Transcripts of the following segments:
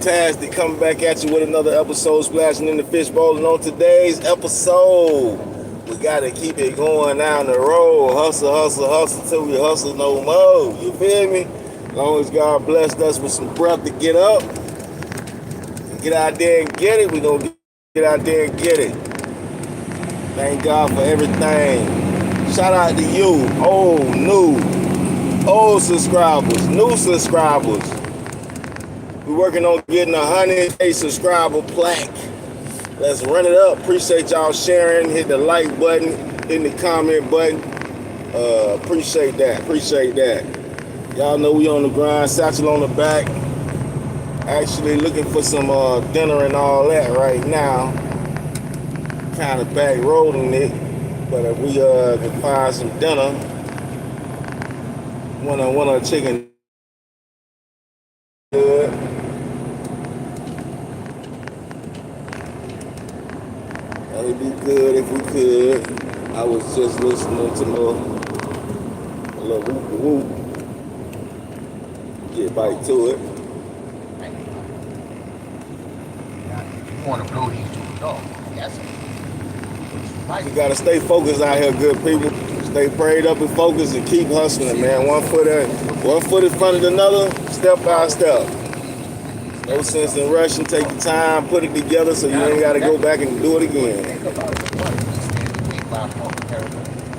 fantastic. Coming back at you with another episode, splashing in the fishbowl. And on today's episode, we gotta keep it going down the road. Hustle, hustle, hustle till we hustle no more. You feel me? As long as God blessed us with some breath to get up, get out there and get it, we gonna get out there and get it. Thank God for everything. Shout out to you, old subscribers, new subscribers. We're working on getting 100K subscriber plaque. Let's run it up. Appreciate y'all sharing. Hit the like button, hit the comment button. Appreciate that. Y'all know we on the grind, satchel on the back. Actually looking for some dinner and all that right now. Kind of back rolling it, but if we can find some dinner, want a chicken good. That would be good if we could. I was just listening to a little whoop. Get right to it. You want to blow these two dogs? Yes. You gotta stay focused out here, good people. Stay prayed up and focused and keep hustling, man. One foot in front of another, step by step. No sense in rushing. Take your time, put it together so you ain't gotta go back and do it again.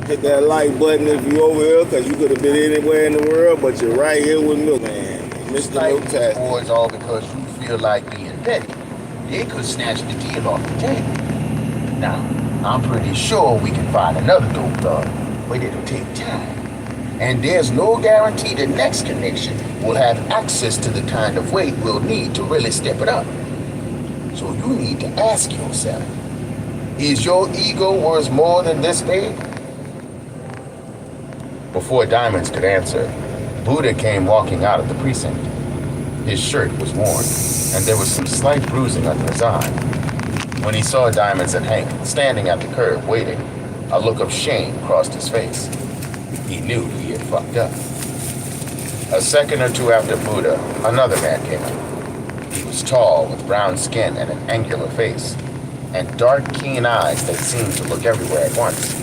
Hit that like button if you over here, cause you could have been anywhere in the world, but you're right here with me, man. Mr. No Task. Boys, all because you feel like being petty. They could snatch the deal off the table. Now, I'm pretty sure we can find another dope dog, but it'll take time. And there's no guarantee the next connection will have access to the kind of weight we'll need to really step it up. So you need to ask yourself, is your ego worth more than this big? Before Diamonds could answer, Buddha came walking out of the precinct. His shirt was worn, and there was some slight bruising under his eye. When he saw Diamonds and Hank standing at the curb waiting, a look of shame crossed his face. He knew he had fucked up. A second or two after Buddha, another man came in. He was tall, with brown skin and an angular face, and dark, keen eyes that seemed to look everywhere at once.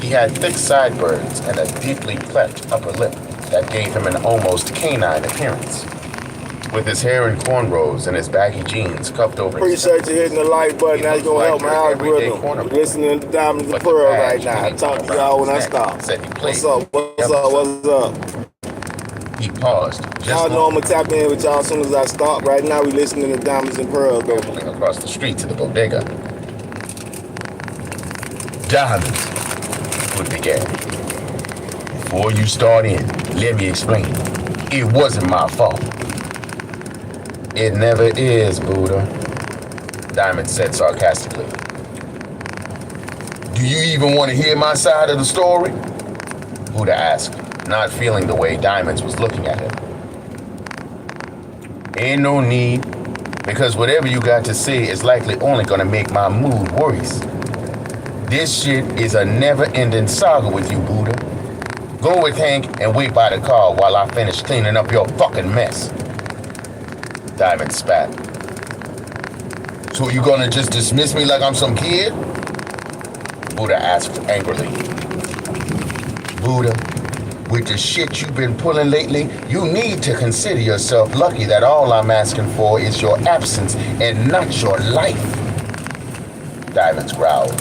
He had thick sideburns and a deeply cleft upper lip that gave him an almost canine appearance. With his hair in cornrows and his baggy jeans cuffed over his Appreciate you hitting the like button. That's going to help my algorithm. We're listening to Diamonds and Pearl right now. I talk to y'all when I stop. What's up? He paused. Y'all know I'm going to tap in with y'all as soon as I stop. Right now we listening to Diamonds and Pearl. Going across the street to the bodega. Diamonds, Wood began. Before you start in, let me explain. It wasn't my fault. It never is, Buddha, Diamond said sarcastically. Do you even want to hear my side of the story? Buddha asked, not feeling the way Diamonds was looking at him. Ain't no need, because whatever you got to say is likely only gonna make my mood worse. This shit is a never-ending saga with you, Buddha. Go with Hank and wait by the car while I finish cleaning up your fucking mess. Diamond spat. So you gonna just dismiss me like I'm some kid? Buddha asked angrily. Buddha, with the shit you've been pulling lately, you need to consider yourself lucky that all I'm asking for is your absence and not your life. Diamonds growled.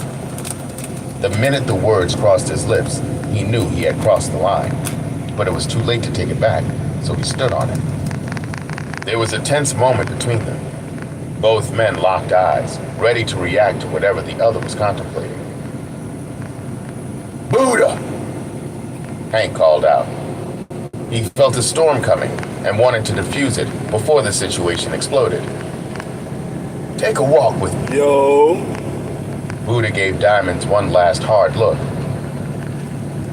The minute the words crossed his lips, he knew he had crossed the line, but it was too late to take it back, so he stood on it. There was a tense moment between them. Both men locked eyes, ready to react to whatever the other was contemplating. Buddha! Hank called out. He felt a storm coming and wanted to defuse it before the situation exploded. Take a walk with me. Yo. Buddha gave Diamonds one last hard look.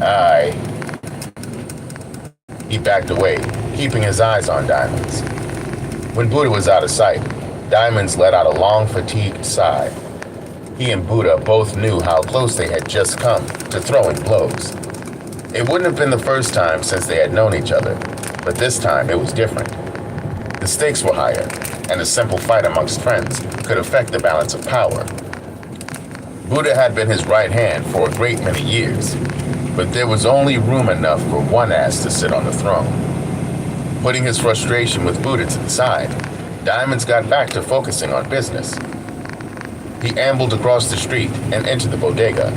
Aye. He backed away, keeping his eyes on Diamonds. When Buddha was out of sight, Diamonds let out a long, fatigued sigh. He and Buddha both knew how close they had just come to throwing blows. It wouldn't have been the first time since they had known each other, but this time it was different. The The stakes were higher, and a simple fight amongst friends could affect the balance of power. Buddha had been his right hand for a great many years, but there was only room enough for one ass to sit on the throne. Putting his frustration with Buddha to the side, Diamonds got back to focusing on business. He ambled across the street and into the bodega.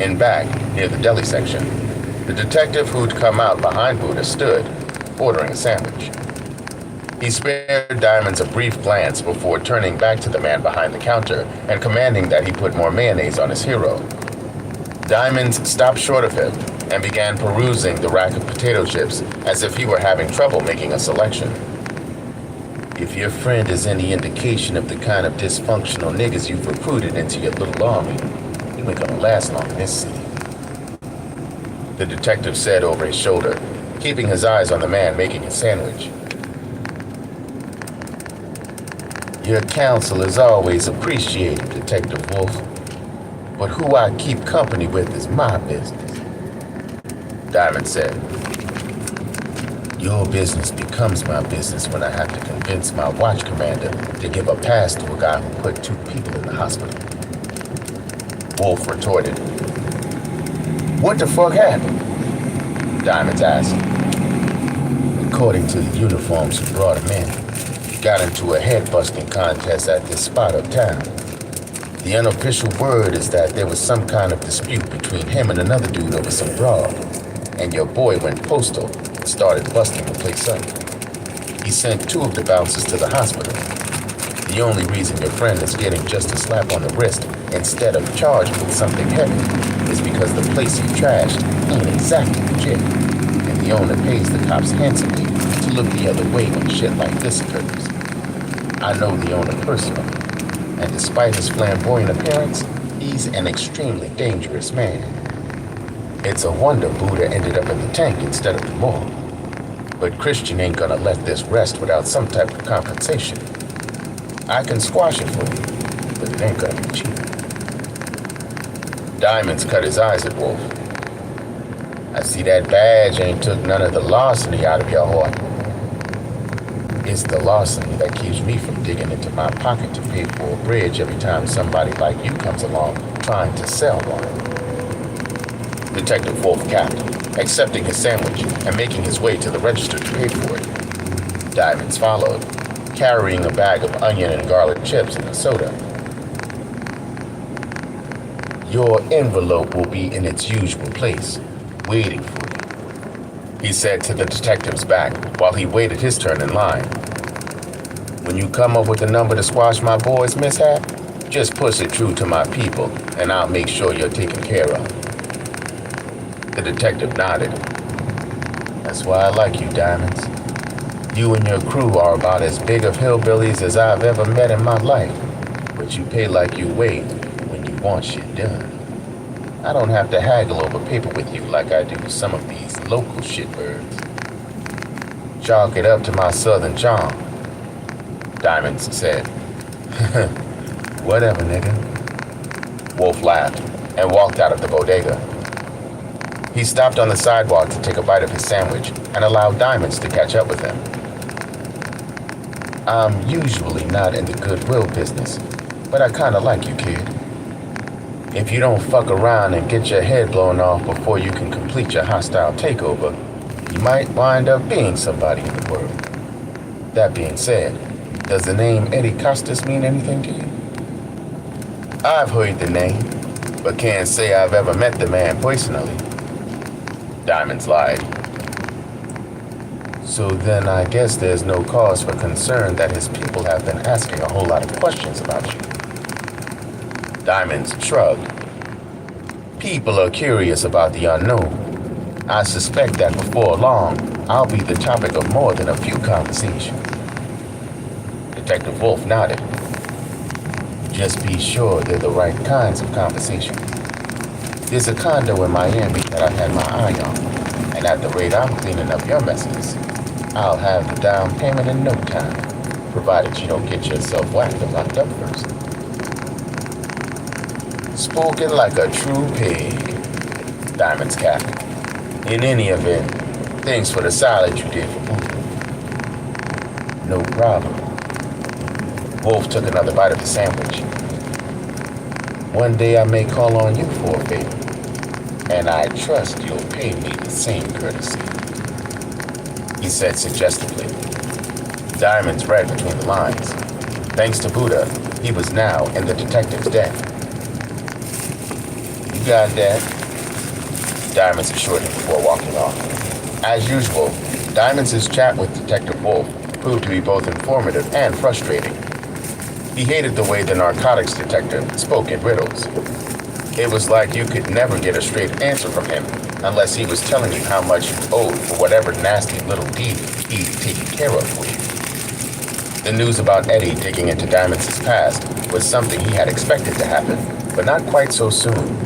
In back, near the deli section, the detective who'd come out behind Buddha stood, ordering a sandwich. He spared Diamonds a brief glance before turning back to the man behind the counter and commanding that he put more mayonnaise on his hero. Diamonds stopped short of him and began perusing the rack of potato chips as if he were having trouble making a selection. If your friend is any indication of the kind of dysfunctional niggas you've recruited into your little army, you ain't gonna last long in this city, the detective said over his shoulder, keeping his eyes on the man making his sandwich. Your counsel is always appreciated, Detective Wolf, but who I keep company with is my business, Diamond said. Your business becomes my business when I have to convince my watch commander to give a pass to a guy who put 2 people in the hospital. Wolf retorted. What the fuck happened? Diamond asked. According to the uniforms who brought him in, he got into a head-busting contest at this spot uptown. The unofficial word is that there was some kind of dispute between him and another dude over some broad, and your boy went postal and started busting the place up. He sent 2 of the bouncers to the hospital. The only reason your friend is getting just a slap on the wrist instead of charged with something heavy is because the place he trashed ain't exactly legit, and the owner pays the cops handsomely to look the other way when shit like this occurs. I know the owner personally, and despite his flamboyant appearance, he's an extremely dangerous man. It's a wonder Buddha ended up in the tank instead of the morgue. But Christian ain't gonna let this rest without some type of compensation. I can squash it for you, but it ain't gonna be cheap. Diamonds cut his eyes at Wolf. I see that badge ain't took none of the larceny out of your heart. It's the larceny that keeps me from digging into my pocket to pay for a bridge every time somebody like you comes along trying to sell one. Detective Wolf capped, accepting his sandwich and making his way to the register to pay for it. Diamonds followed, carrying a bag of onion and garlic chips and a soda. Your envelope will be in its usual place, waiting for you, he said to the detective's back while he waited his turn in line. When you come up with a number to squash my boy's mishap, just push it through to my people, and I'll make sure you're taken care of. The detective nodded. That's why I like you, Diamonds. You and your crew are about as big of hillbillies as I've ever met in my life, but you pay like you weigh when you want shit done. I don't have to haggle over paper with you like I do with some of these local shitbirds. Chalk it up to my southern charm, Diamonds said. Whatever, nigga. Wolf laughed and walked out of the bodega. He stopped on the sidewalk to take a bite of his sandwich and allowed Diamonds to catch up with him. I'm usually not in the goodwill business, but I kinda like you, kid. If you don't fuck around and get your head blown off before you can complete your hostile takeover, you might wind up being somebody in the world. That being said, does the name Eddie Costas mean anything to you? I've heard the name, but can't say I've ever met the man personally. Diamonds lied. So then I guess there's no cause for concern that his people have been asking a whole lot of questions about you. Diamonds shrugged. People are curious about the unknown. I suspect that before long, I'll be the topic of more than a few conversations. Detective Wolf nodded. Just be sure they're the right kinds of conversations. There's a condo in Miami that I've had my eye on, and at the rate I'm cleaning up your messes, I'll have the down payment in no time, provided you don't get yourself whacked and locked up first. Spoken like a true pig, Diamond's capped. In any event, thanks for the salad you did for Buddha. No problem. Wolf took another bite of the sandwich. One day I may call on you for a favor, and I trust you'll pay me the same courtesy, he said suggestively. Diamonds read between the lines. Thanks to Buddha, he was now in the detective's den. You got that? Diamonds assured him before walking off. As usual, Diamonds' chat with Detective Wolf proved to be both informative and frustrating. He hated the way the narcotics detective spoke in riddles. It was like you could never get a straight answer from him unless he was telling you how much you owed for whatever nasty little deed he'd taken care of for you. The news about Eddie digging into Diamonds' past was something he had expected to happen, but not quite so soon.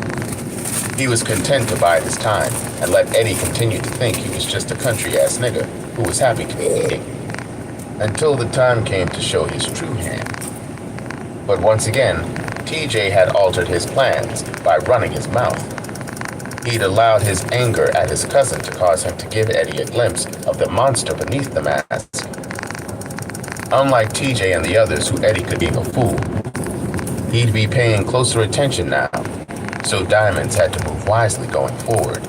He was content to bide his time and let Eddie continue to think he was just a country-ass nigga who was happy to be eating, until the time came to show his true hand. But once again, TJ had altered his plans by running his mouth. He'd allowed his anger at his cousin to cause him to give Eddie a glimpse of the monster beneath the mask. Unlike TJ and the others who Eddie could be a fool, he'd be paying closer attention now, so Diamonds had to move wisely going forward.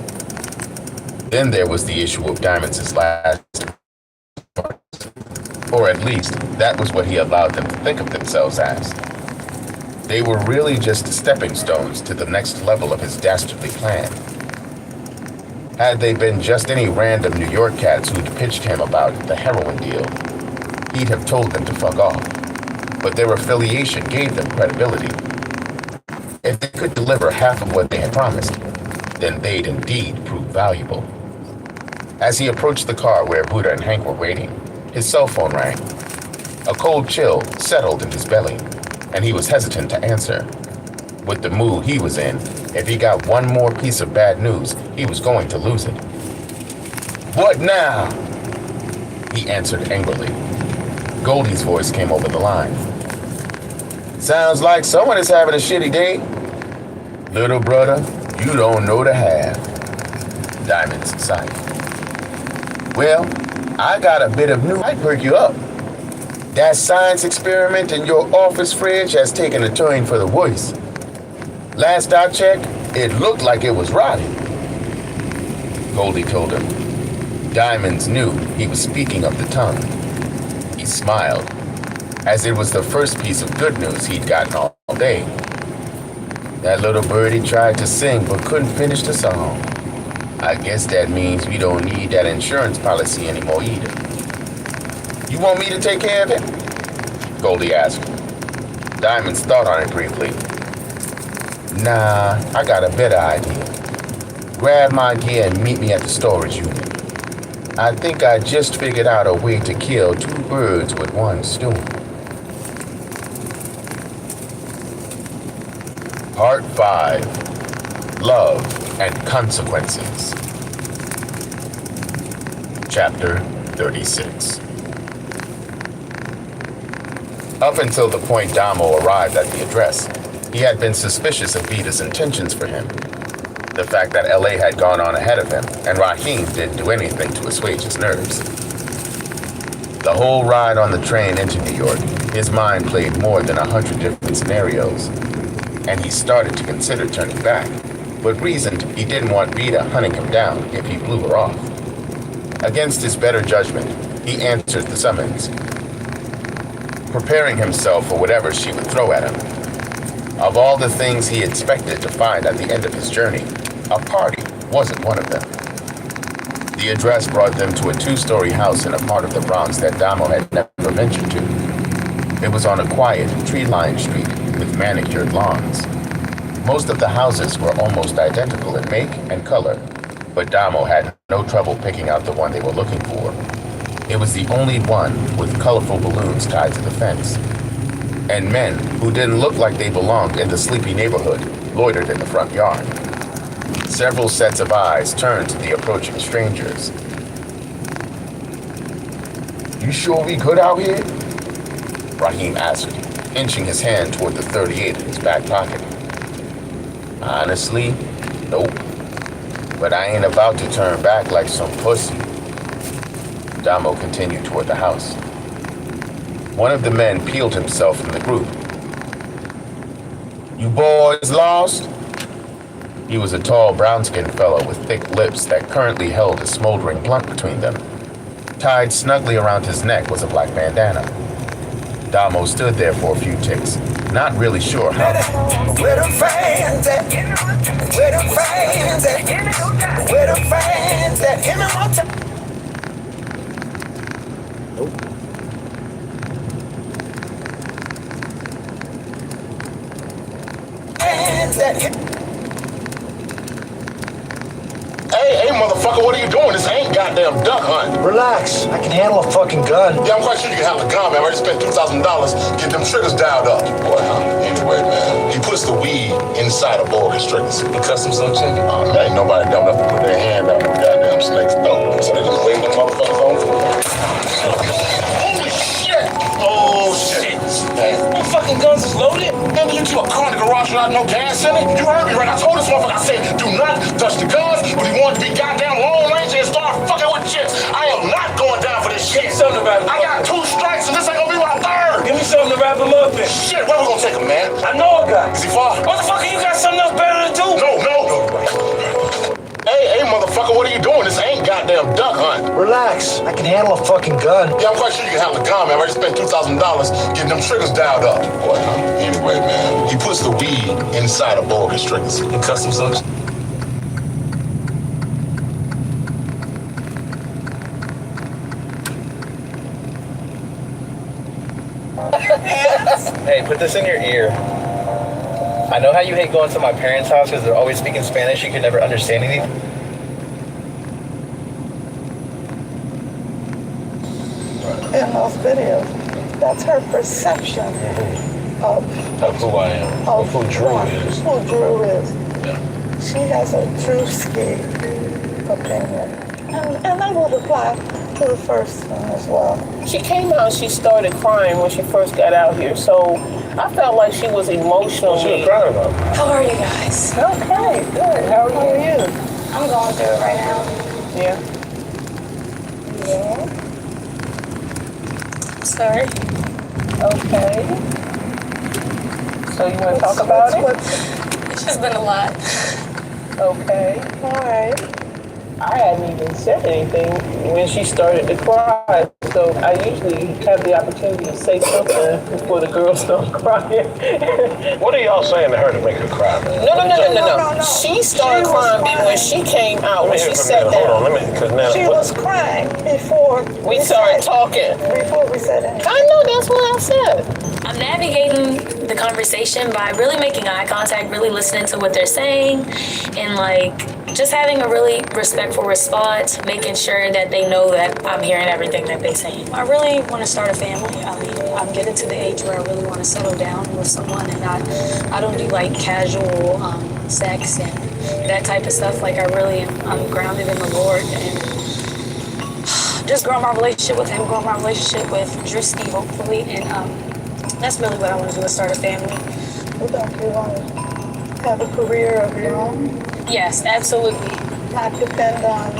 Then there was the issue of Diamonds' last part, or at least that was what he allowed them to think of themselves as. They were really just stepping stones to the next level of his dastardly plan. Had they been just any random New York cats who'd pitched him about the heroin deal, he'd have told them to fuck off. But their affiliation gave them credibility. If they could deliver half of what they had promised, then they'd indeed prove valuable. As he approached the car where Buddha and Hank were waiting, his cell phone rang. A cold chill settled in his belly, and he was hesitant to answer. With the mood he was in, if he got one more piece of bad news, he was going to lose it. "What now?" he answered angrily. Goldie's voice came over the line. "Sounds like someone is having a shitty day." "Little brother, you don't know the half," Diamonds sighed. "Well, I got a bit of news I'd perk you up. That science experiment in your office fridge has taken a turn for the worse. Last I checked, it looked like it was rotting," Goldie told him. Diamonds knew he was speaking of the tongue. He smiled, as it was the first piece of good news he'd gotten all day. "That little birdie tried to sing but couldn't finish the song. I guess that means we don't need that insurance policy anymore either." "You want me to take care of it?" Goldie asked. Diamonds thought on it briefly. "Nah, I got a better idea. Grab my gear and meet me at the storage unit. I think I just figured out a way to kill two birds with one stone." Part 5. Love and Consequences. Chapter 36. Up until the point Damo arrived at the address, he had been suspicious of Vita's intentions for him. The fact that LA had gone on ahead of him, and Raheem didn't do anything to assuage his nerves. The whole ride on the train into New York, his mind played more than 100 different scenarios, and he started to consider turning back, but reasoned he didn't want Vita hunting him down if he blew her off. Against his better judgment, he answered the summons, preparing himself for whatever she would throw at him. Of all the things he expected to find at the end of his journey, a party wasn't one of them. The address brought them to a 2-story house in a part of the Bronx that Damo had never ventured to. It was on a quiet, tree-lined street with manicured lawns. Most of the houses were almost identical in make and color, but Damo had no trouble picking out the one they were looking for. It was the only one with colorful balloons tied to the fence. And men who didn't look like they belonged in the sleepy neighborhood loitered in the front yard. Several sets of eyes turned to the approaching strangers. "You sure we good out here?" Raheem asked, inching his hand toward the .38 in his back pocket. "Honestly, nope. But I ain't about to turn back like some pussy." Damo continued toward the house. One of the men peeled himself from the group. "You boys lost?" He was a tall, brown-skinned fellow with thick lips that currently held a smoldering blunt between them. Tied snugly around his neck was a black bandana. Damo stood there for a few ticks, not really sure how. Where the fans at? Where the fans at? Where the fans at? Give me one time. Fans at? Hey, motherfucker, what are you doing? This ain't goddamn duck hunt. Relax. I can handle a fucking gun. Yeah, I'm quite sure you can handle a gun, man. I already spent $2,000 getting them triggers dialed up. Boy, anyway, man, he puts the weed inside a boa constrictor. He customs some chicken. Oh, man, ain't nobody dumb enough to put their hand on them goddamn snake's throat. So they just wave them motherfuckers on for Holy shit! Oh, shit. Your fucking guns is loaded? Man, you keep a car in the garage without no gas in it? You heard me right. I told this motherfucker, I said, do not touch the guns, but he wanted to be goddamn long range and start fucking with chicks. I am not going down for this shit. Something about it. I got 2 strikes and this ain't gonna be my 3rd. Give me something to wrap him up in. Shit, where we gonna take him, man? I know a guy. Is he far? Motherfucker, you got something else better to do? No. Hey, motherfucker, what are you doing? This ain't goddamn duck hunt. Relax. I can handle a fucking gun. Yeah, I'm quite sure you can handle a gun, man. I already spent $2,000 getting them triggers dialed up. Boy, anyway, man, he puts the weed inside a boa constrictor. He customs some. Hey, put this in your ear. I know how you hate going to my parents' house because they're always speaking Spanish. You can never understand anything. In those videos, that's her perception of Who I am. of Who Drew is. Who Drew is. Yeah. She has a Drewski opinion, and that would apply to the first one as well. She came out, she started crying when she first got out here, so I felt like she was emotional. She was crying about it. How are you guys? Okay, good. How are you? I'm going through it right now. Yeah. Yeah. Sorry. Okay. So you want to talk about it? It's just been a lot. Okay. All right. I hadn't even said anything when she started to cry, so I usually have the opportunity to say something before the girls start crying. What are y'all saying to her to make her cry, man? No. She started crying when she came out, when she sat Hold down. on, because now. She was crying before We started talking. Before we said anything. I know, that's what I said. I'm navigating the conversation by really making eye contact, really listening to what they're saying, and just having a really respectful response, making sure that they know that I'm hearing everything that they're saying. I really want to start a family. I'm getting to the age where I really want to settle down with someone, and I don't do casual sex and that type of stuff. I'm grounded in the Lord, and just grow my relationship with Him, grow my relationship with Drewski, hopefully, and that's really what I want to do, is start a family. You want to have a career of your own? Yes, absolutely. Not depend on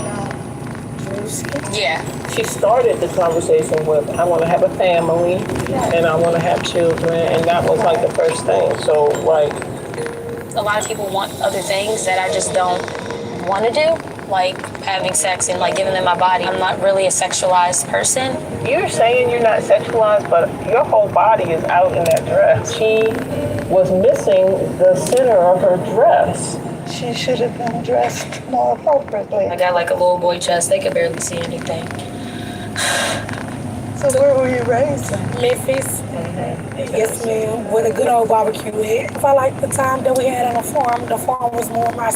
Drewski? Yeah. She started the conversation with, I want to have a family, and I want to have children, and that was the first thing. So, a lot of people want other things that I just don't want to do, like having sex and giving them my body. I'm not really a sexualized person. you're saying you're not sexualized, but your whole body is out in that dress. She was missing the center of her dress. She should have been dressed more appropriately. I got a little boy chest. They could barely see anything. So where were you raised in? Memphis. Yes, ma'am. With a good old barbecue at. If I like the time that we had on the farm was more my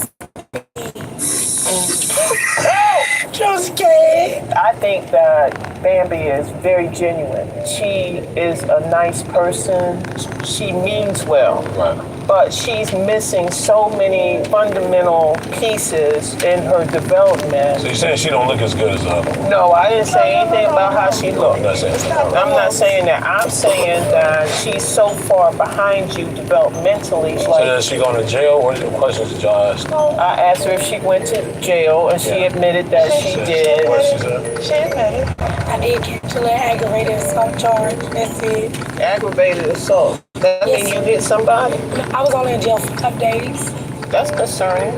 I think that Bambi is very genuine. She is a nice person. She means well. Right. But she's missing so many fundamental pieces in her development. So you're saying she don't look as good as No, I didn't say anything about how she looked. That's it. I'm not saying that. I'm saying that she's so far behind you developmentally. So is she going to jail? What questions did y'all ask? I asked her if she went to jail, and she admitted that she did. What she said? She admitted. I did catch a little aggravated assault charge. That's it. Aggravated assault. That Yes. mean you hit somebody? I was only in jail for a couple days. That's concerning.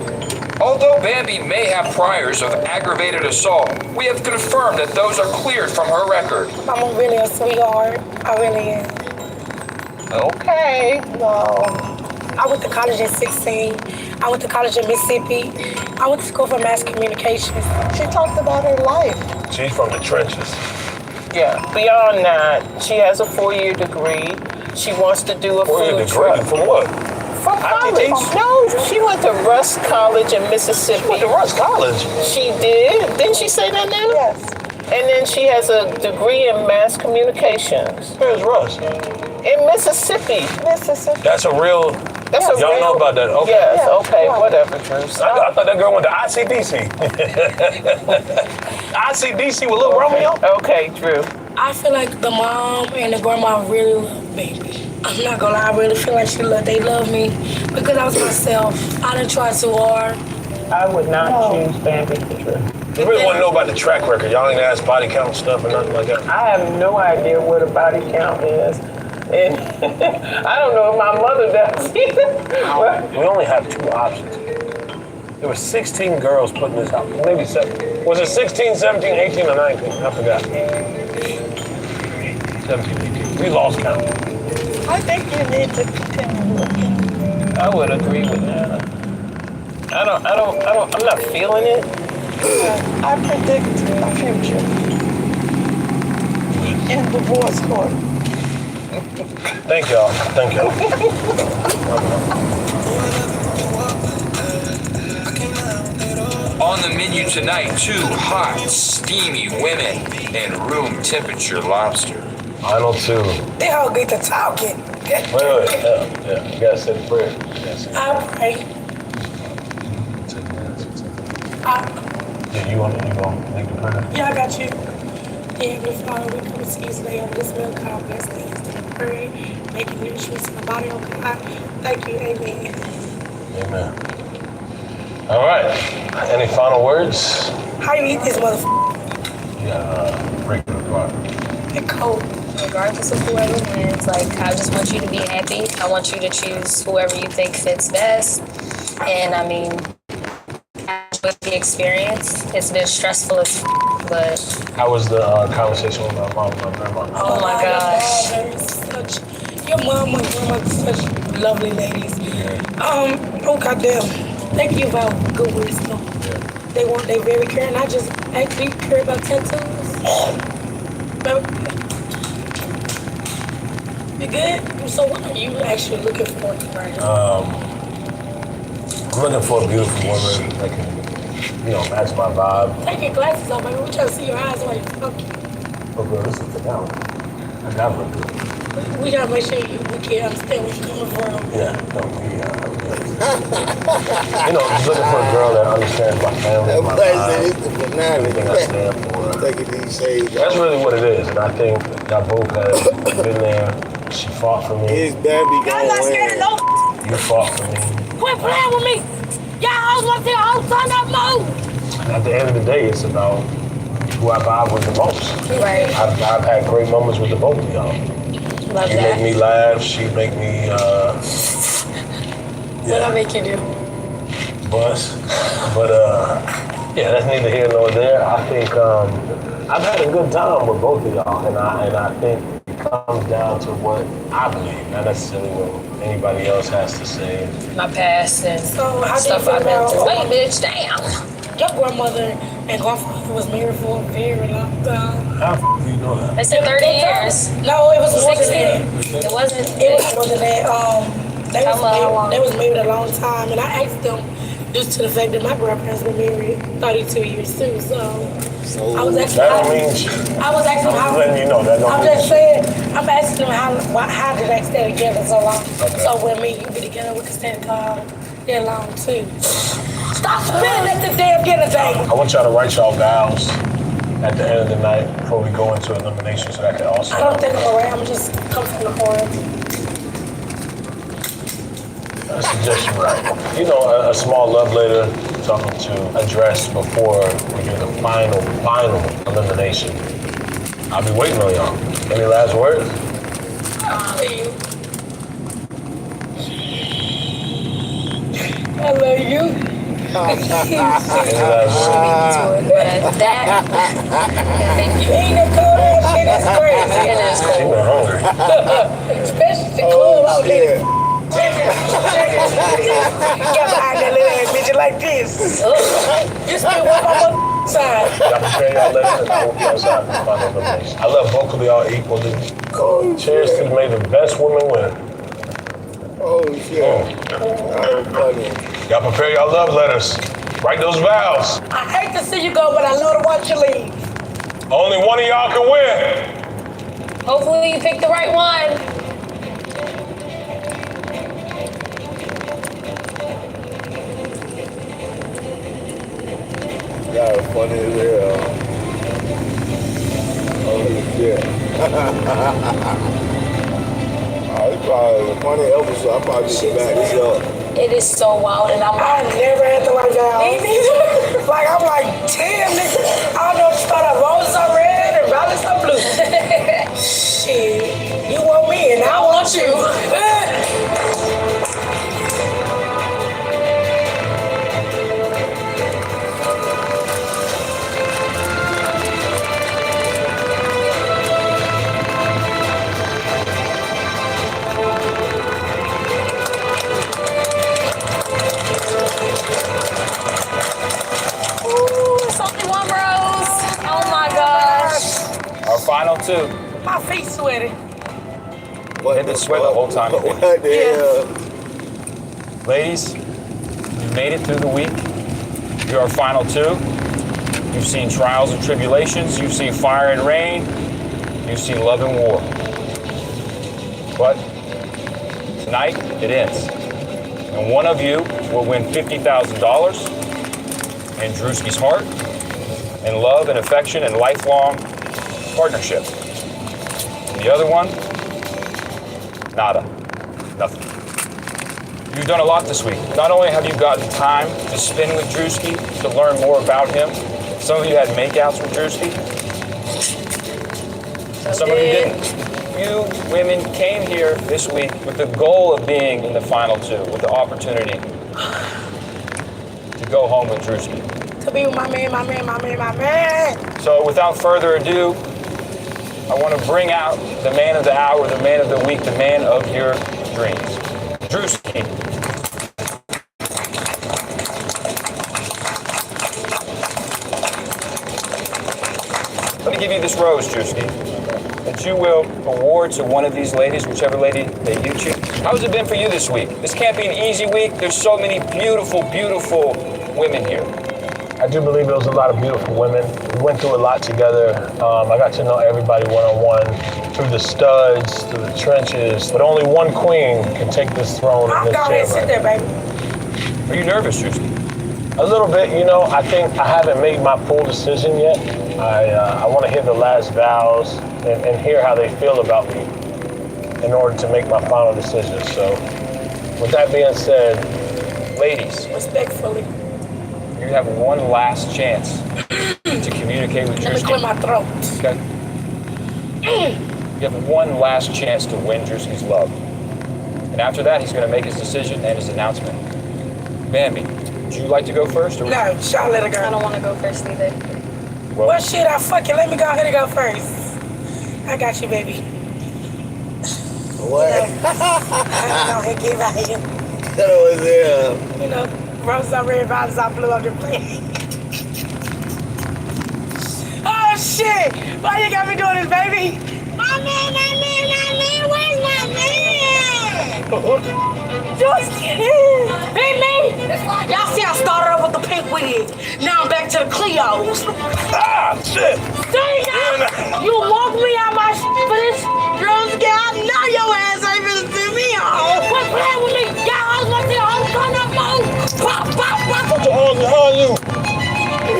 Although Bambi may have priors of aggravated assault, we have confirmed that those are cleared from her record. I'm really a sweetheart. I really am. Okay. No. I went to college at 16. I went to college in Mississippi. I went to school for mass communications. She talked about her life. She's from the trenches. Yeah. Beyond that, she has a 4-year degree. She wants to do a food truck. From what? From college. No, she went to Russ College in Mississippi. She went to Russ College? She did. Didn't she say that now? Yes. And then she has a degree in mass communications. Where's Russ? In Mississippi. Mississippi. That's a real... That's a Y'all real... know about that? Okay. Yes, Yeah, okay, right. whatever, Drew. I thought that girl went to ICDC. ICDC with Lil Romeo? Okay, Drew. I feel like the mom and the grandma really love baby. I'm not gonna lie, I really feel like they love me because I was myself. I didn't try too hard. I would not choose Bambi for Drew. You really want to know about the track record? Y'all ain't ask body count stuff or nothing like that? I have no idea what a body count is. And I don't know if my mother does either. We only have 2 options. There were 16 girls put in this house. Maybe 7. Was it 16, 17, 18, or 19? I forgot. 17, 18. We lost count. I think you need to continue looking. I would agree with Nana. I'm not feeling it. I predict a future in divorce court. Thank y'all. Thank y'all. On the menu tonight, 2 hot, steamy women and room temperature lobster. Final 2. They all get to talking. Wait. Yeah. You gotta say the prayer. I pray. Yeah, you want to make the prayer? Yeah, I got you. Dear Heavenly Father, we come to you today on this milk complex. Thanks to the prayer, making nutrients in the body, oh God. Thank you, amen. Amen. All right. Any final words? How you eat this motherfucker? Yeah, break it apart. It's cold. Regardless of whoever wins, like, I just want you to be happy. I want you to choose whoever you think fits best. And I mean, with the experience, it's been stressful as but How was the conversation with my mom and my grandma? oh my gosh. Your mom and grandma are such lovely ladies. Oh goddamn. Thank you about good wisdom. They very caring. I just actually care about tattoos. You good? So what are you actually looking for right now? I'm looking for a beautiful woman that can, match my vibe. Take your glasses off, baby. We're trying to see your eyes while you talking. Oh, girl, this is the down. I got look good. We gotta make sure we can understand where you're coming from. Yeah, just looking for a girl that understands my family, my vibe, everything I stand for. Taking these shades. That's really what it is, and I think y'all both have been there. She fought for me. His Bambi I'm gonna not scared of win. no. You fought for me. Quit playing with me. Y'all hoes want to whole turn up mode. And at the end of the day, it's about who I vibe with the most. Right. I've had great moments with the both of y'all. Love You that. make me laugh. She make me, What I make you do? bust. But yeah, that's neither here nor there. I think I've had a good time with both of y'all, and I think it comes down to what I believe, not necessarily what anybody else has to say. My past and So how do you stuff feel I've been about through. Wait, bitch, damn. your grandmother and grandfather was married for a very long time? How do you know that? They said 30 years. No, it was more than 16. that. It wasn't. It was more than that. How long? They was married a long time, and I asked them due to the fact that my grandparents were married 32 years too. So I was asking. That don't mean shit. I was asking I'm how. just letting you know that don't I'm mean just shit. saying. I'm asking them how did they stay together so long? Okay. So when me and you be together, we can stay together that long too. Stop spitting at the damn dinner table. I want y'all to write y'all vows at the end of the night before we go into elimination, so that can also. I don't think I'm alright. I'm just come from the heart. I suggest you write. A small love letter something to address before we do the final elimination. I'll be waiting on y'all. Any last words? I love you. Any last You ain't no cold ass shit, that's crazy. It is words? cool. We're hungry. Especially the club out there. Check it. Got behind that little ass bitch like this. You still want my side. Y'all prepare y'all letters and I will be outside for the final elimination. I love both of y'all equally. Cheers to may the best women win. Oh, shit. Funny. Y'all prepare y'all love letters. Write those vows. I hate to see you go, but I love to watch you leave. Only one of y'all can win. Hopefully you picked the right one. Y'all are funny as hell. Holy shit. It's probably a funny episode. I'll probably get back this up. It is so wild, and I never had to like that. Like, I'm like, damn, nigga. I don't know if to start out roses are red and violets are blue. Shit. You want me and I want you. It's only one rose. Oh my gosh. Our final two. My feet sweaty. Hit the sweat the whole time. What the hell? Ladies, you made it through the week. You're our final two. You've seen trials and tribulations. You've seen fire and rain. You've seen love and war. But tonight, it ends. And one of you will win $50,000 and Drewski's heart and love and affection and lifelong partnership. And the other one, nada, nothing. You've done a lot this week. Not only have you gotten time to spend with Drewski, to learn more about him, some of you had makeouts with Drewski, and some of you didn't. You women came here this week with the goal of being in the final two, with the opportunity to go home with Drewski. To be with my man. So without further ado, I want to bring out the man of the hour, the man of the week, the man of your dreams. Drewski. Let me give you this rose, Drewski, that you will award to one of these ladies, whichever lady that you choose. How has it been for you this week? This can't be an easy week. There's so many beautiful, beautiful women here. I do believe there was a lot of beautiful women. We went through a lot together. I got to know everybody one-on-one, through the studs, through the trenches. But only one queen can take this throne in this chair. Go ahead, sit there, baby. Are you nervous, Drewski? A little bit, you know. I think I haven't made my full decision yet. I want to hear the last vows and hear how they feel about me in order to make my final decision. So, with that being said, ladies, respectfully, you have one last chance to communicate with Drewski. Let me clear my throat. Okay. You have one last chance to win Drewski's love. And after that, he's going to make his decision and his announcement. Bambi, would you like to go first? Or No, y'all let her go. I don't want to go first either. Well, shit, I fucking let me go ahead and go first. I got you, baby. What? Go ahead, give out here. That was there. You know, roses are red, violets are blue on the plate. Oh, shit! Why you got me doing this, baby? My man, where's my man? Just kidding. Hey, man! Y'all see I started off with the pink wig. Now I'm back to the Cleos. Ah, shit! Dang, you walk me out my shit for this girl's gal. Now your ass ain't gonna send me home. Quit playing with me. Y'all want to see home come up on. Pop, pop, pop. Put your arms behind you.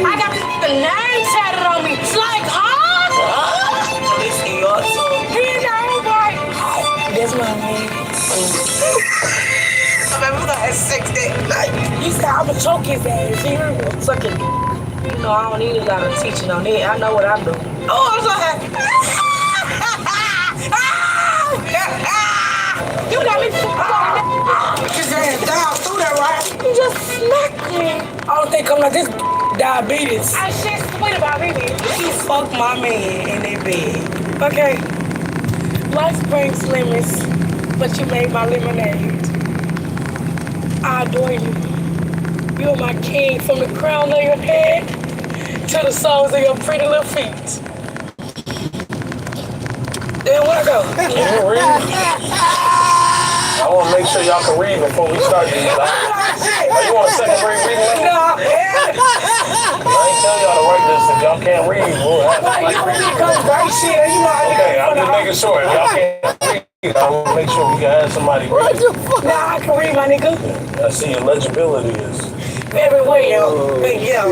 I got the name tatted on me. It's like, huh? This is awesome. He's your boy. That's my man. We're gonna have sex that night. You said I'ma choke his ass. You heard me? Suck it. You know, I don't need a lot of teaching on it. I know what I'm doing. Oh, I'm so happy. You got me fucked. His ass down through that, right? You just smacked me. I don't think I'm like this diabetes. I shit sweet about me. You fucked my man in that bed. Okay. Life brings lemons, but you made my lemonade. I adore you. You're my king from the crown of your head to the soles of your pretty little feet. Then where I go? Can you read? I want to make sure y'all can read before we start these. You want a second grade reading? No. I ain't telling y'all to write this. If y'all can't read, we'll have to Okay, I'm just making sure. If y'all can't read, I want to make sure we can have somebody read. What the fuck? Nah, I can read, my nigga. I see your legibility is very well. Yeah.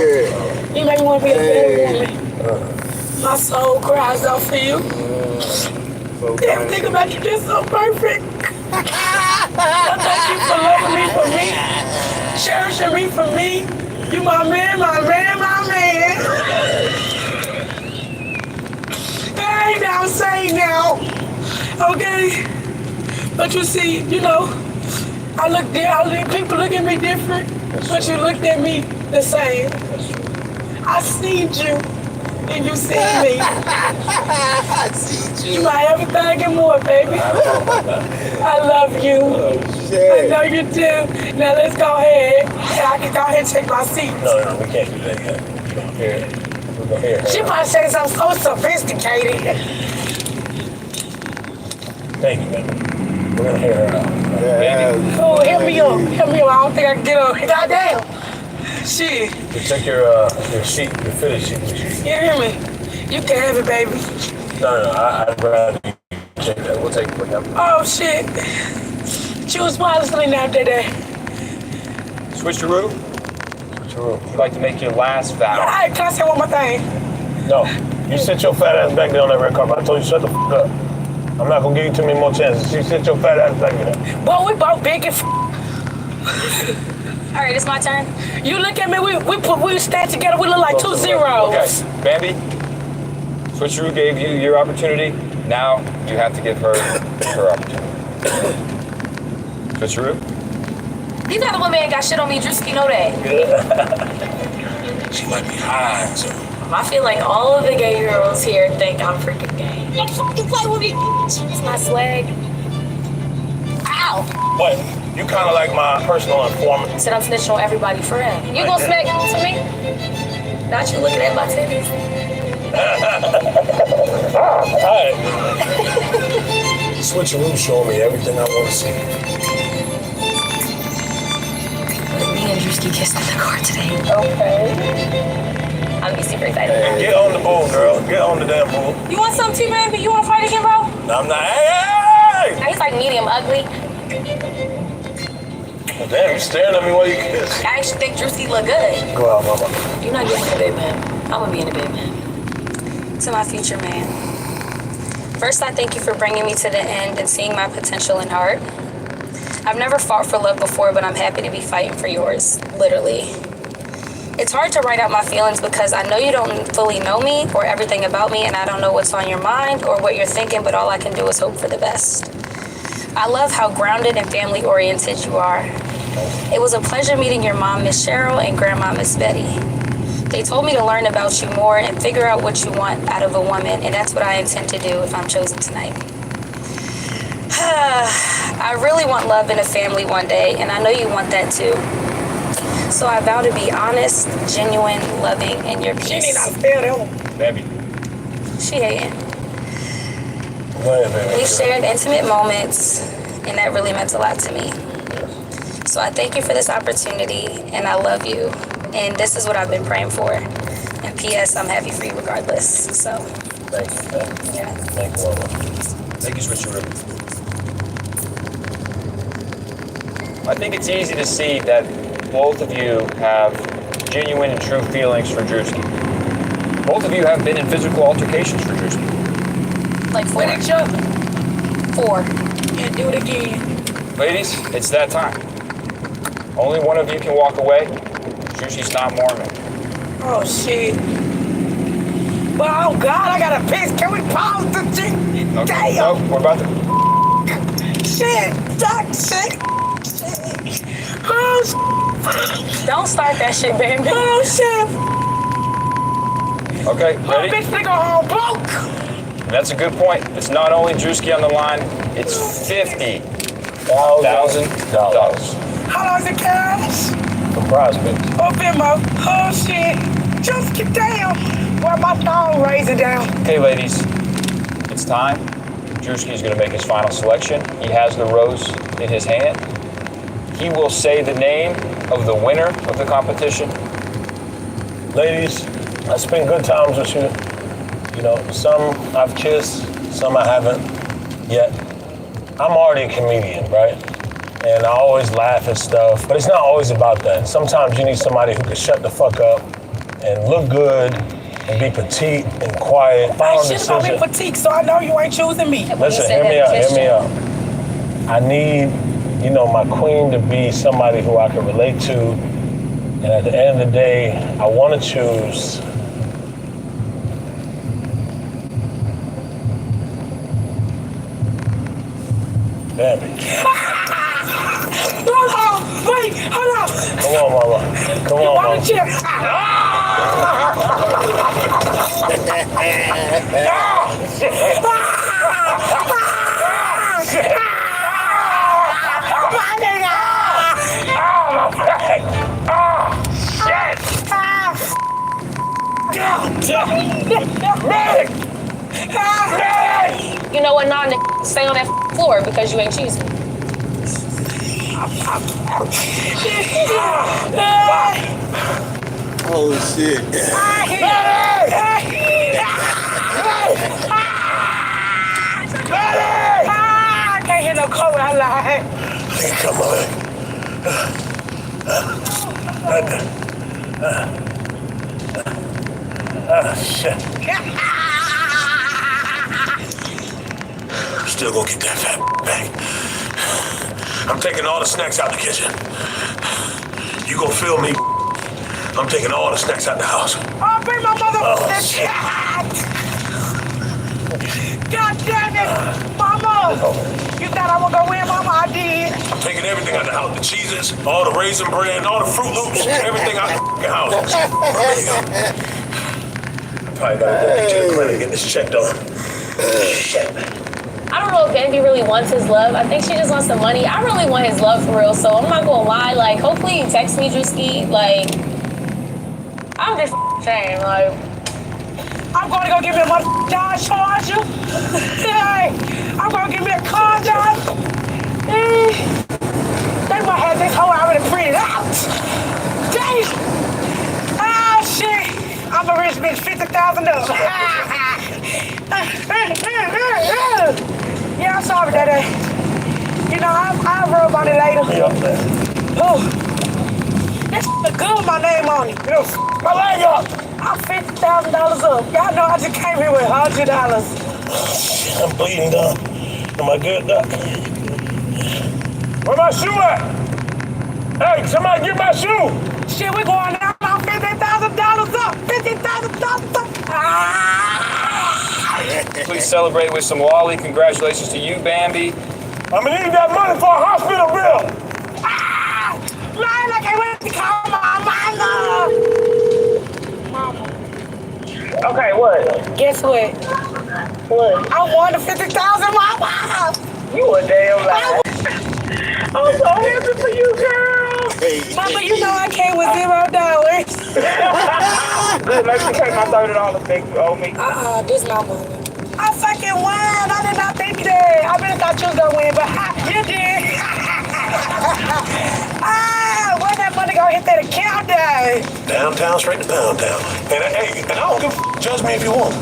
You make me want to be a better woman. My soul cries out for you. Damn, think about you, just so perfect. I thank you for loving me for me, cherishing me for me. You my man, my man, my man. Hey, now say now, okay? But you see, you know, I look there. People look at me different, but you looked at me the same. I seen you. And you see me. I see you. You my everything and more, baby. I love you. I know you do. Now let's go ahead. And I can go ahead and take my seat. No, we can't do that yet. We're gonna hear her. She probably says I'm so sophisticated. Thank you, baby. We're gonna hear her out. Oh, help me up. Help me up. I don't think I can get up. Goddamn. Shit. You take your sheet, your fitted sheet. You hear me? You can have it, baby. No, I'd rather you check that. We'll take it with them. Oh, shit. She was smiling out there. Switcheroo? Switcheroo. You'd like to make your last vow. All right, can I say one more thing? No. You sit your fat ass back there on that red carpet. I told you shut the fuck up. I'm not gonna give you too many more chances. You sit your fat ass back there. Boy, we both big and All right, it's my turn. You look at me, we stand together, we look like 2 zeros. Okay, Bambi, Switcheroo gave you your opportunity. Now you have to give her her opportunity. Switcheroo? These other women ain't got shit on me, Drewski, know that. She might be high, so. I feel like all of the gay girls here think I'm freaking gay. Don't fucking play with me. It's my swag. Ow! What? You kind of like my personal informant. Said I'm snitching on everybody for him. You gonna smack to me? Not you looking at my titties. Alright. Switcheroo showing me everything I want to see. Me and Drewski kissed in the car today. Okay. I'm be super excited. Hey, get on the bull, girl. Get on the damn bull. You want some tea, baby? You want to fight again, bro? No, I'm not. Hey! He's like medium ugly. Well, damn, you staring at me while you kiss. I actually think Drewski look good. Go out, mama. You're not getting in the bed, man. I'm gonna be in the bed, man. To my future man. First, I thank you for bringing me to the end and seeing my potential and heart. I've never fought for love before, but I'm happy to be fighting for yours, literally. It's hard to write out my feelings because I know you don't fully know me or everything about me, and I don't know what's on your mind or what you're thinking, but all I can do is hope for the best. I love how grounded and family-oriented you are. It was a pleasure meeting your mom, Miss Cheryl, and grandma, Miss Betty. They told me to learn about you more and figure out what you want out of a woman, and that's what I intend to do if I'm chosen tonight. I really want love in a family one day, and I know you want that too. So I vow to be honest, genuine, loving, and your peace. She need not spell them. Baby. She hating. Go ahead, baby. We shared intimate moments, and that really meant a lot to me. So I thank you for this opportunity, and I love you. And this is what I've been praying for. And P.S., I'm happy for you regardless. So. Thank you. Yeah. Thank you, mama. Thank you, Switcheroo. I think it's easy to see that both of you have genuine and true feelings for Drewski. Both of you have been in physical altercations for Drewski. Like 4. With each other. 4. And do it again. Ladies, it's that time. Only one of you can walk away. Drewski's not Mormon. Oh, shit. Well, oh, God, I got a piss. Can we pause the shit? Okay. Damn. Nope, we're about to... Shit. Shit. Oh, shit. Don't start that shit, baby. Oh, shit. Okay, My ready? bitch finna go home broke. And that's a good point. It's not only Drewski on the line, it's $50,000. How long is it cash? Some prospects. Oh, Venmo. Oh, shit. Just get down. Where my phone raise it down. Okay, ladies, it's time. Drewski's gonna make his final selection. He has the rose in his hand. He will say the name of the winner of the competition. Ladies, I spent good times with you. You know, some I've kissed, some I haven't yet. I'm already a comedian, right? And I always laugh and stuff, but it's not always about that. Sometimes you need somebody who can shut the fuck up and look good and be petite and quiet. Hey, shit about me petite, so I know you ain't choosing me. Listen, hear me out. I need, you know, my queen to be somebody who I can relate to. And at the end of the day, I want to choose Bambi. Wait, hold on. Come on, mama. Come on, mama. You know what, nah, nigga, stay on that floor because you ain't cheesing. Oh shit. I can't hear no cold, I lie. Come on. Shit. Still gonna get that fat back. I'm taking all the snacks out the kitchen. You gonna feel me? I'm taking all the snacks out the house. Oh, bring my mother shit. God damn it, Mama. You thought I would go in, Mama? I did. I'm taking everything out the house. The cheeses, all the Raisin Bran, all the Fruit Loops, everything out the house. Probably gotta go to the clinic and get this checked on. Shit. I don't know if Bambi really wants his love. I think she just wants the money. I really want his love for real, so I'm not gonna lie. Like, hopefully you text me, Drewski. Like, I'm just saying, like, I'm gonna go give me a Dodge Charger. Hey, I'm gonna give me a car, Dodge. They might have this whole already printed out. Damn. Ah, shit. I'm a rich bitch, $50,000. Yeah, I'm sorry, Daddy. You know, I'll rub on it later. Oh, that's good with my name on it. My leg up. I'm $50,000 up. Y'all know I just came here with $100. I'm bleeding, Doc. Am I good, Doc? Where my shoe at? Hey, somebody get my shoe. Shit, we going down on $50,000 up. $50,000 up. Please celebrate with some lolly. Congratulations to you, Bambi. I'm gonna need that money for a hospital bill. Man, I can't wait to call my mama. Okay, what? Guess what? What? I won the $50,000, mama. You a damn lie. I'm so happy for you, girl. Mama, you know I came with $0. Let me take my $30 back you owe me. This my money. I fucking won. I did not think that. I really thought you was gonna win, but you did. When that money gonna hit that account day? Downtown, straight to Pound Town. And hey, and I don't give a judge me if you want.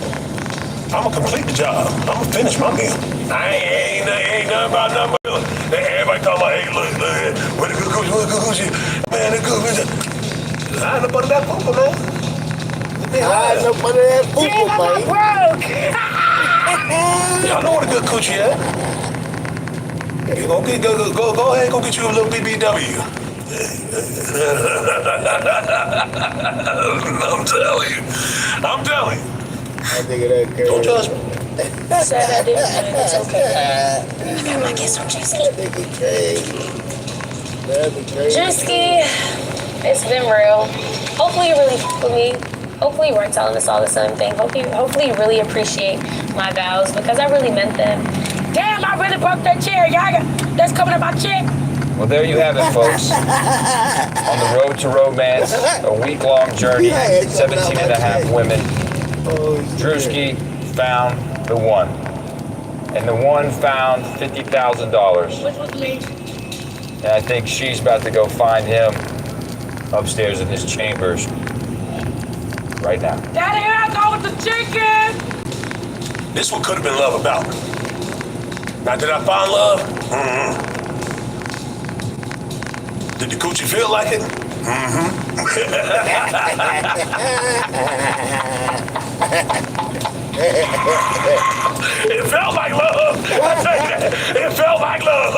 I'ma complete the job. I'ma finish my meal. Ain't nothing about nothing but everybody talking about, hey, look, where the good coochie, man, the good coochie. I ain't no butter that pooper, man. I ain't no butter that pooper, man. Y'all know where the good coochie at. You go ahead and go get you a little BBW. I'm telling you. I think of that crazy. Don't judge me. Sad I did, man. It's okay. I got my kiss from Drewski. I think it's crazy. That'd be crazy. Drewski, it's been real. Hopefully you really fuck with me. Hopefully you weren't telling us all the same thing. Hopefully you really appreciate my vows because I really meant them. Damn, I really broke that chair. That's coming in my check. Well, there you have it, folks. On the road to romance, a week-long journey, 17 and a half women. Drewski found the one. And the one found $50,000. Which was me. And I think she's about to go find him upstairs in his chambers right now. Daddy, here I go with the chicken. This one could have been love about. Now, did I find love? Mm-hmm. Did the coochie feel like it? Mm-hmm. It felt like love. It felt like love.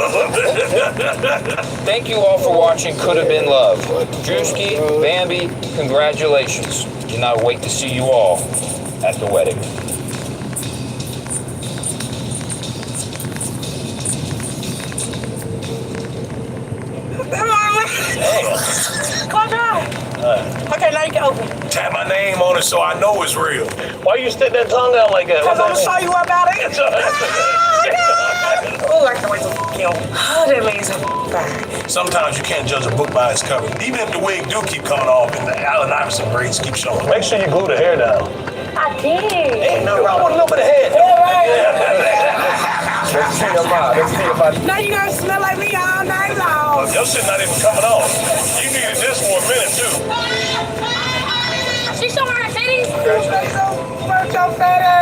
Thank you all for watching Could Have Been Love. Drewski, Bambi, congratulations. Cannot wait to see you all at the wedding. Calm down. Okay, now you can open it. Tap my name on it so I know it's real. Why you stick that tongue out like that? Because I'm going to show you about it. Oh, I can't wait to kill. Oh, that amazing. Bye. Sometimes you can't judge a book by its cover. Even if the wig do keep coming off and the Allen Iverson braids keep showing. Make sure you glue the hair down. I did. Ain't nothing wrong with a little bit of head. Let's see your body. Let's see your body. Now you going to smell like me all night long. Your shit not even coming off. You needed this for a minute, too. She showing her titties. Work your fat ass.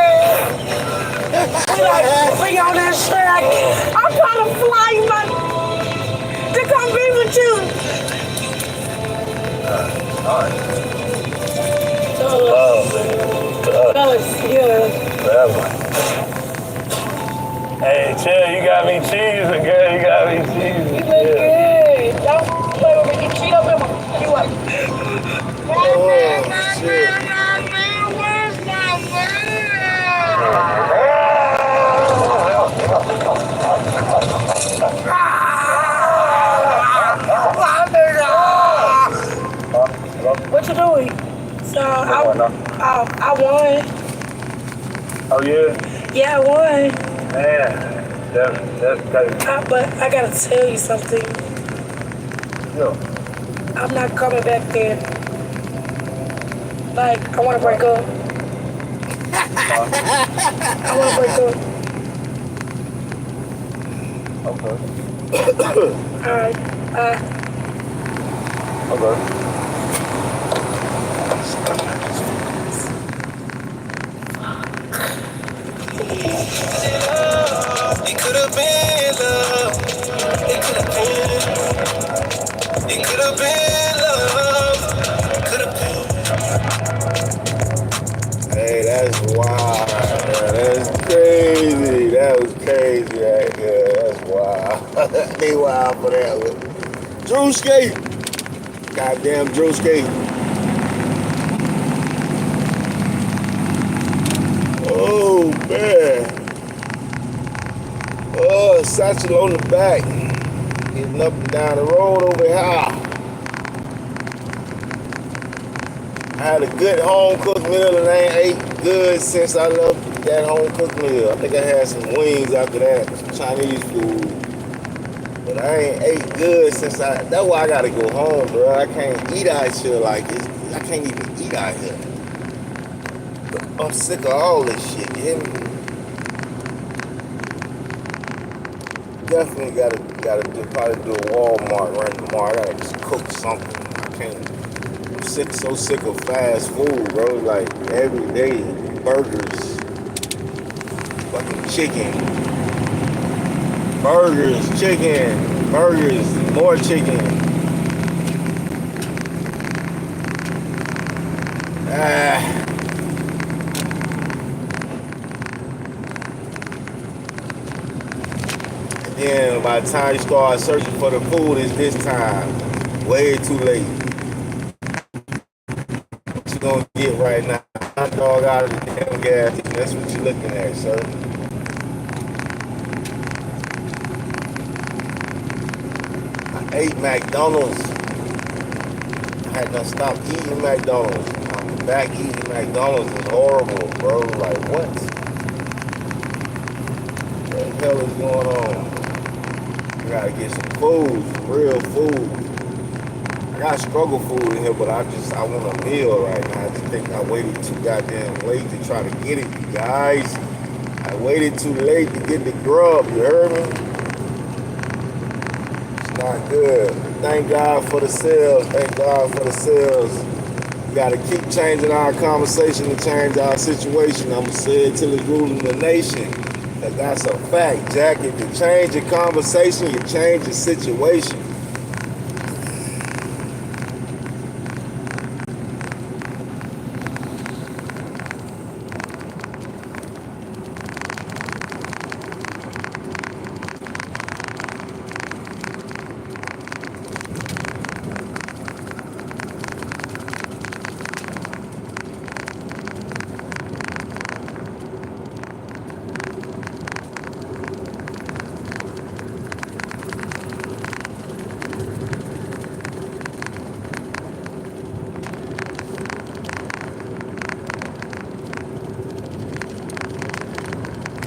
We on this track. I'm trying to fly you, man. To come be with you. All right. Yeah. Forever. Hey, chill, you got me cheesing, girl. You got me cheesing. You look good. Don't play with me. You cheat up in my... You what? What you doing? So I won. Oh, yeah? Yeah, I won. Man, that's crazy. But I gotta tell you something. Yeah. I'm not coming back there. Like, I wanna break up. I wanna break up. Okay. Alright. Okay. It could have been love. It could have been. It could have been love. Could have been. Hey, that's wild. Man. That's crazy. That was crazy right there. That's wild. They wild for that one. Drewski. Goddamn Drewski. Oh, man. Oh, satchel on the back. Getting up and down the road over here. I had a good home cooked meal and I ain't ate good since I left that home cooked meal. I think I had some wings after that, some Chinese food. But I ain't ate good since that's why I gotta go home, bro. I can't eat out here like this. I can't even eat out here. I'm sick of all this shit, you hear me? Definitely gotta probably do a Walmart run tomorrow. I gotta just cook something. I can't. I'm so sick of fast food, bro. Like every day, burgers, fucking chicken, burgers, chicken, burgers, more chicken. Then by the time you start searching for the food, it's this time. Way too late. What you gonna get right now? Hot dog out of the damn gas station. That's what you're looking at, sir. I ate McDonald's. I had to stop eating McDonald's. I'm back eating McDonald's. It's horrible, bro. Like, what? What the hell is going on? I gotta get some food, some real food. I got struggle food in here, but I want a meal right now. I just think I waited too goddamn late to try to get it, you guys. I waited too late to get the grub, you heard me? It's not good. Thank God for the sales. Thank God for the sales. We gotta keep changing our conversation to change our situation. I'ma say it till it's ruling the nation. That's a fact, Jack. If you change your conversation, you change your situation.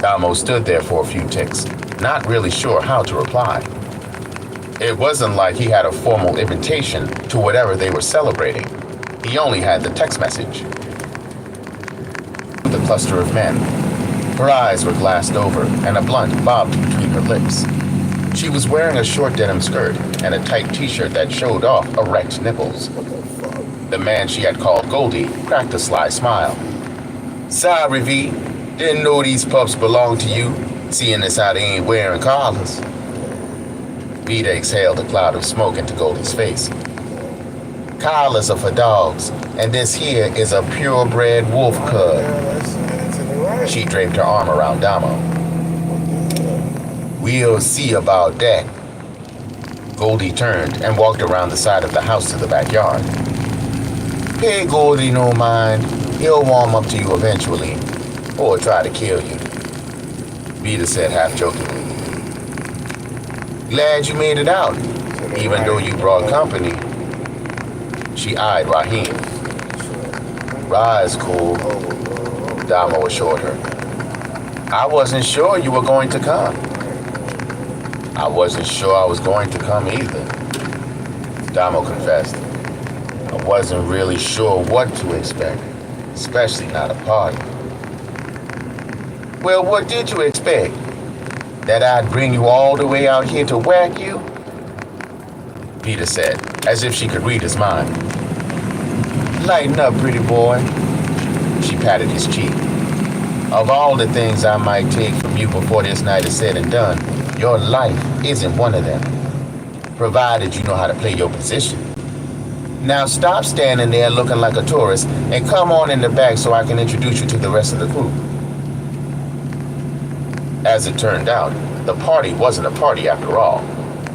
Damo stood there for a few ticks, not really sure how to reply. It wasn't like he had a formal invitation to whatever they were celebrating. He only had the text message. The cluster of men. Her eyes were glassed over, and a blunt bobbed between her lips. She was wearing a short denim skirt and a tight t-shirt that showed off erect nipples. The man she had called Goldie cracked a sly smile. "Sorry, V. Didn't know these pups belonged to you, seeing as how they ain't wearing collars." Vita exhaled a cloud of smoke into Goldie's face. "Collars are for dogs, and this here is a purebred wolf cub." She draped her arm around Damo. "We'll see about that." Goldie turned and walked around the side of the house to the backyard. "Hey, Goldie, no mind. He'll warm up to you eventually. Or try to kill you," Vita said half-jokingly. "Glad you made it out, even though you brought company." She eyed Raheem. "Ra's cool," Damo assured her. "I wasn't sure you were going to come." "I wasn't sure I was going to come either," Damo confessed. "I wasn't really sure what to expect, especially not a party." "Well, what did you expect? That I'd bring you all the way out here to whack you?" Vita said, as if she could read his mind. "Lighten up, pretty boy." She patted his cheek. "Of all the things I might take from you before this night is said and done, your life isn't one of them, provided you know how to play your position. Now stop standing there looking like a tourist and come on in the back so I can introduce you to the rest of the crew." As it turned out, the party wasn't a party after all.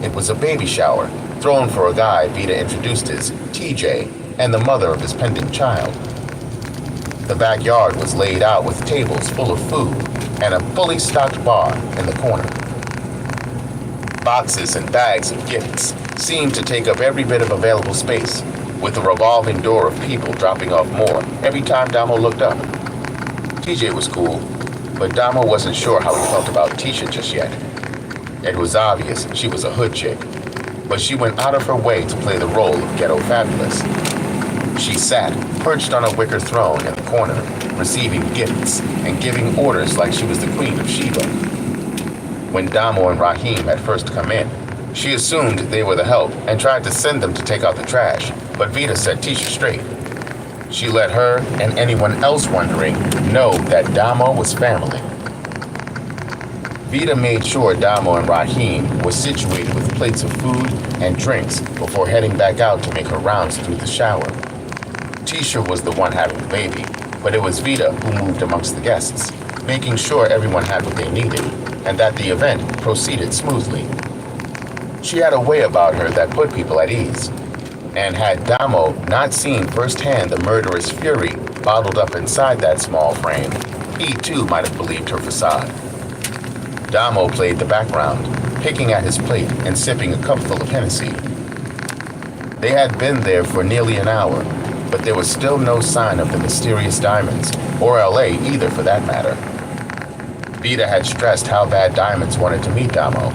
It was a baby shower, thrown for a guy Vita introduced as TJ and the mother of his pending child. The backyard was laid out with tables full of food and a fully stocked bar in the corner. Boxes and bags of gifts seemed to take up every bit of available space, with a revolving door of people dropping off more every time Damo looked up. TJ was cool, but Damo wasn't sure how he felt about Tisha just yet. It was obvious she was a hood chick, but she went out of her way to play the role of ghetto fabulous. She sat, perched on a wicker throne in the corner, receiving gifts and giving orders like she was the Queen of Sheba. When Damo and Raheem had first come in, she assumed they were the help and tried to send them to take out the trash, but Vita set Tisha straight. She let her and anyone else wondering know that Damo was family. Vita made sure Damo and Raheem were situated with plates of food and drinks before heading back out to make her rounds through the shower. Tisha was the one having the baby, but it was Vita who moved amongst the guests, making sure everyone had what they needed and that the event proceeded smoothly. She had a way about her that put people at ease, And had Damo not seen firsthand the murderous fury bottled up inside that small frame, he too might have believed her facade. Damo played the background, picking at his plate and sipping a cupful of Hennessy. They had been there for nearly an hour, but there was still no sign of the mysterious diamonds, or LA either for that matter. Vida had stressed how bad Diamonds wanted to meet Damo,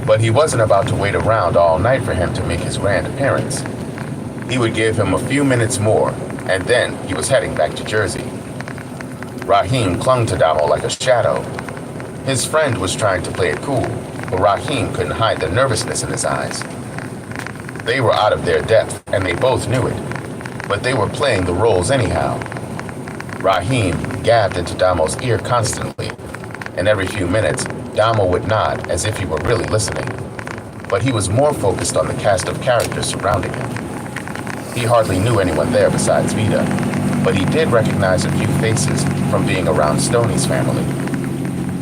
but he wasn't about to wait around all night for him to make his grand appearance. He would give him a few minutes more, and then he was heading back to Jersey. Raheem clung to Damo like a shadow. His friend was trying to play it cool, but Raheem couldn't hide the nervousness in his eyes. They were out of their depth, and they both knew it, but they were playing the roles anyhow. Raheem gabbed into Damo's ear constantly, and every few minutes, Damo would nod as if he were really listening, but he was more focused on the cast of characters surrounding him. He hardly knew anyone there besides Vida, but he did recognize a few faces from being around Stoney's family.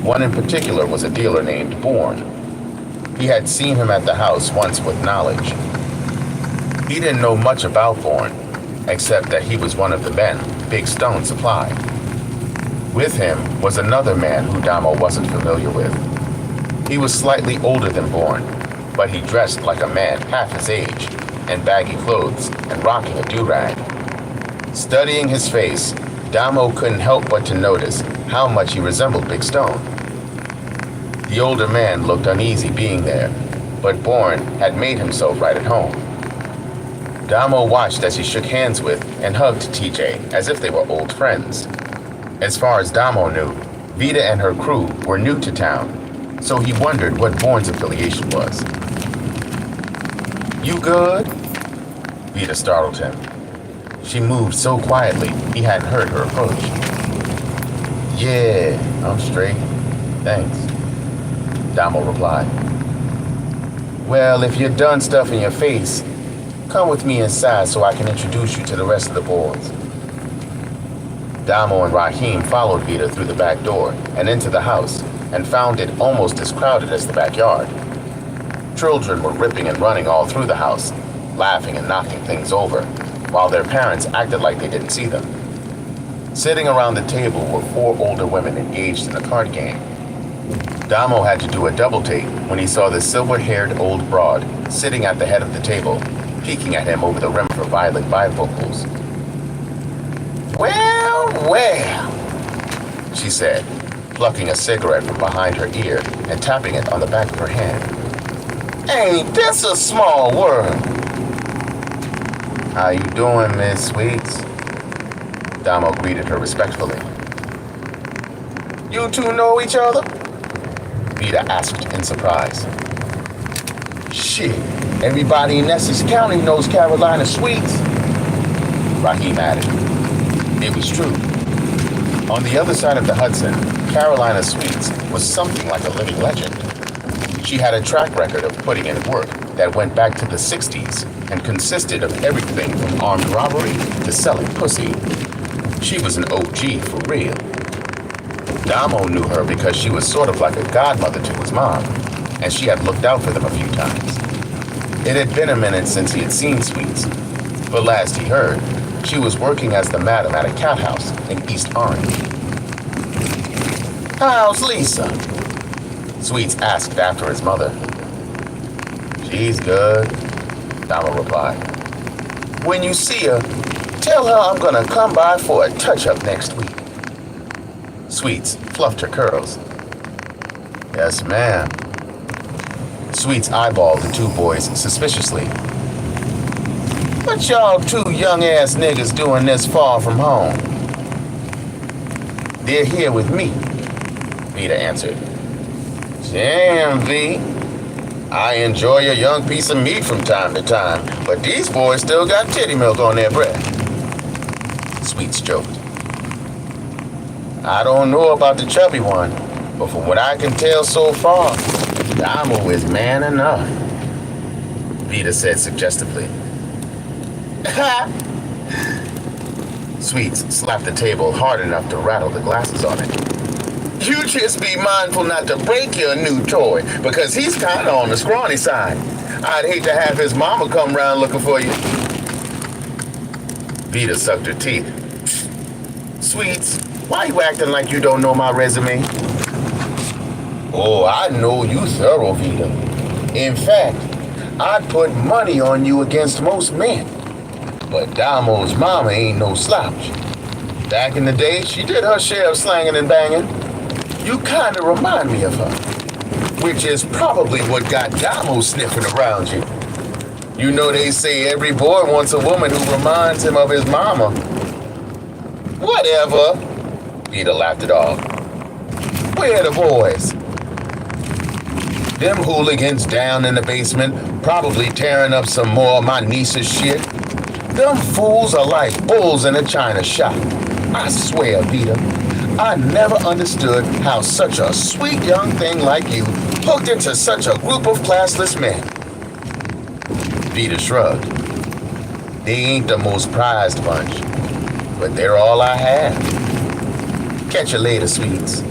One in particular was a dealer named Bourne. He had seen him at the house once with knowledge. He didn't know much about Bourne, except that he was one of the men Big Stone supplied. With him was another man who Damo wasn't familiar with. He was slightly older than Bourne, but he dressed like a man half his age, in baggy clothes and rocking a do-rag. Studying his face, Damo couldn't help but to notice how much he resembled Big Stone. The older man looked uneasy being there, but Bourne had made himself right at home. Damo watched as he shook hands with and hugged TJ as if they were old friends. As far as Damo knew, Vida and her crew were new to town, so he wondered what Bourne's affiliation was. "You good?" Vida startled him. She moved so quietly he hadn't heard her approach. "Yeah, I'm straight. Thanks," Damo replied. "Well, if you're done stuffing your face, come with me inside so I can introduce you to the rest of the boys." Damo and Raheem followed Vida through the back door and into the house and found it almost as crowded as the backyard. Children were ripping and running all through the house, laughing and knocking things over, while their parents acted like they didn't see them. Sitting around the table were 4 older women engaged in a card game. Damo had to do a double take when he saw the silver-haired old broad sitting at the head of the table, peeking at him over the rim of her violet bifocals. "Well, well," she said, plucking a cigarette from behind her ear and tapping it on the back of her hand. "Ain't this a small world?" "How you doing, Miss Sweets?" Damo greeted her respectfully. "You two know each other?" Vida asked in surprise. "Shit, everybody in Essex County knows Carolina Sweets," Raheem added. It was true. On the other side of the Hudson, Carolina Sweets was something like a living legend. She had a track record of putting in work that went back to the 60s and consisted of everything from armed robbery to selling pussy. She was an OG for real. Damo knew her because she was sort of like a godmother to his mom, and she had looked out for them a few times. It had been a minute since he had seen Sweets, but last he heard, she was working as the madam at a cat house in East Orange. "How's Lisa?" Sweets asked after his mother. "She's good," Damo replied. "When you see her, tell her I'm gonna come by for a touch-up next week." Sweets fluffed her curls. "Yes, ma'am." Sweets eyeballed the 2 boys suspiciously. "What y'all 2 young-ass niggas doing this far from home?" "They're here with me," Vida answered. "Damn, V. I enjoy a young piece of meat from time to time, but these boys still got titty milk on their breath." Sweets joked. "I don't know about the chubby one, but from what I can tell so far, Damo is man enough," Vida said suggestively. Sweets slapped the table hard enough to rattle the glasses on it. "You just be mindful not to break your new toy, because he's kind of on the scrawny side. I'd hate to have his mama come round looking for you." Vita sucked her teeth. Sweets, why you acting like you don't know my resume? Oh, I know you thorough, Vita. In fact, I'd put money on you against most men. But Damo's mama ain't no slouch. Back in the day, she did her share of slanging and banging. You kinda remind me of her. Which is probably what got Damo sniffing around you. You know they say every boy wants a woman who reminds him of his mama. Whatever. Vita laughed it off. Where are the boys? Them hooligans down in the basement, probably tearing up some more of my niece's shit. Them fools are like bulls in a china shop. I swear, Vita, I never understood how such a sweet young thing like you hooked into such a group of classless men. Vita shrugged. They ain't the most prized bunch, but they're all I have. Catch you later, Sweets.